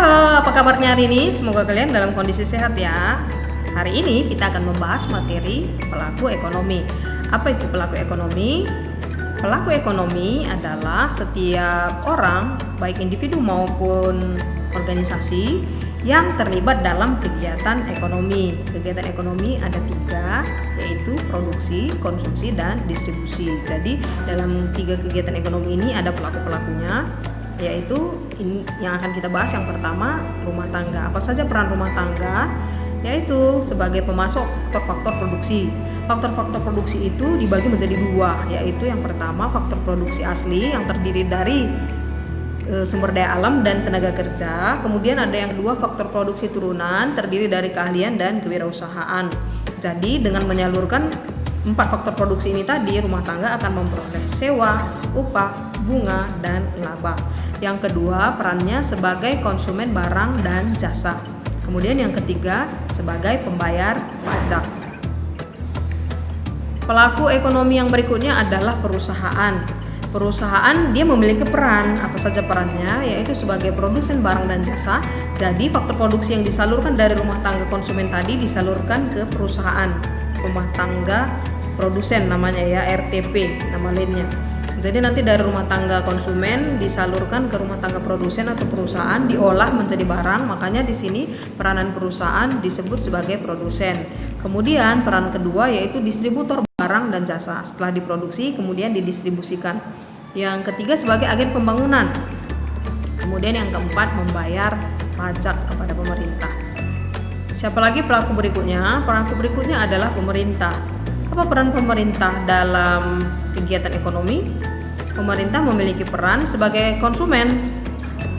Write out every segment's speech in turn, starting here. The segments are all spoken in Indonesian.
Halo, apa kabarnya hari ini? Semoga kalian dalam kondisi sehat ya. Hari ini kita akan membahas materi pelaku ekonomi. Apa itu pelaku ekonomi? Pelaku ekonomi adalah setiap orang, baik individu maupun organisasi yang terlibat dalam kegiatan ekonomi. Kegiatan ekonomi ada 3, yaitu produksi, konsumsi, dan distribusi. Jadi dalam 3 kegiatan ekonomi ini ada pelaku-pelakunya, yaitu ini yang akan kita bahas. Yang pertama, rumah tangga. Apa saja peran rumah tangga? Yaitu sebagai pemasok faktor-faktor produksi. Faktor-faktor produksi itu dibagi menjadi 2, yaitu yang pertama faktor produksi asli yang terdiri dari sumber daya alam dan tenaga kerja. Kemudian ada yang kedua, faktor produksi turunan terdiri dari keahlian dan kewirausahaan. Jadi dengan menyalurkan 4 faktor produksi ini tadi, rumah tangga akan memperoleh sewa, upah, bunga, dan laba. Yang kedua, perannya sebagai konsumen barang dan jasa. Kemudian yang ketiga, sebagai pembayar pajak. Pelaku ekonomi yang berikutnya adalah perusahaan. Perusahaan dia memiliki peran. Apa saja perannya? Yaitu sebagai produsen barang dan jasa. Jadi faktor produksi yang disalurkan dari rumah tangga konsumen tadi disalurkan ke perusahaan. Rumah tangga produsen namanya ya, RTP nama lainnya. Jadi nanti dari rumah tangga konsumen disalurkan ke rumah tangga produsen atau perusahaan, diolah menjadi barang. Makanya di sini peranan perusahaan disebut sebagai produsen. Kemudian peran kedua yaitu distributor barang dan jasa. Setelah diproduksi kemudian didistribusikan. Yang ketiga sebagai agen pembangunan. Kemudian yang keempat membayar pajak kepada pemerintah. Siapa lagi pelaku berikutnya? Pelaku berikutnya adalah pemerintah. Apa peran pemerintah dalam kegiatan ekonomi? Pemerintah memiliki peran sebagai konsumen.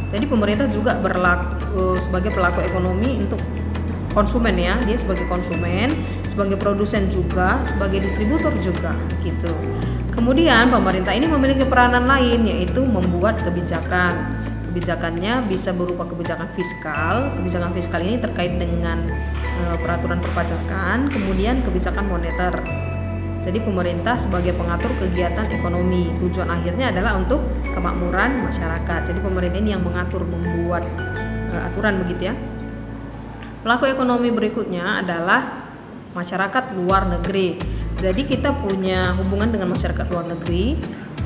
Jadi pemerintah juga berlaku sebagai pelaku ekonomi untuk konsumen ya. Dia sebagai konsumen, sebagai produsen juga, sebagai distributor juga gitu. Kemudian pemerintah ini memiliki peranan lain, yaitu membuat kebijakan. Kebijakannya bisa berupa kebijakan fiskal. Kebijakan fiskal ini terkait dengan peraturan perpajakan, kemudian kebijakan moneter. Jadi pemerintah sebagai pengatur kegiatan ekonomi, tujuan akhirnya adalah untuk kemakmuran masyarakat. Jadi pemerintah ini yang mengatur, membuat aturan begitu ya. Pelaku ekonomi berikutnya adalah masyarakat luar negeri. Jadi kita punya hubungan dengan masyarakat luar negeri.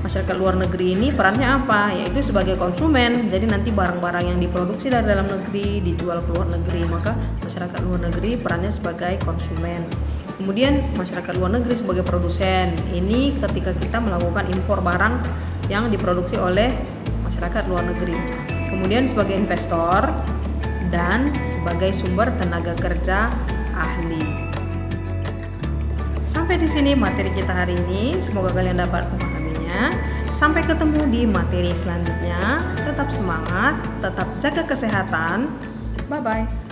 Masyarakat luar negeri ini perannya apa? Yaitu sebagai konsumen. Jadi nanti barang-barang yang diproduksi dari dalam negeri dijual ke luar negeri, maka masyarakat luar negeri perannya sebagai konsumen. Kemudian masyarakat luar negeri sebagai produsen. Ini ketika kita melakukan impor barang yang diproduksi oleh masyarakat luar negeri. Kemudian sebagai investor dan sebagai sumber tenaga kerja ahli. Sampai di sini materi kita hari ini. Semoga kalian dapat memahaminya. Sampai ketemu di materi selanjutnya. Tetap semangat, tetap jaga kesehatan. Bye-bye.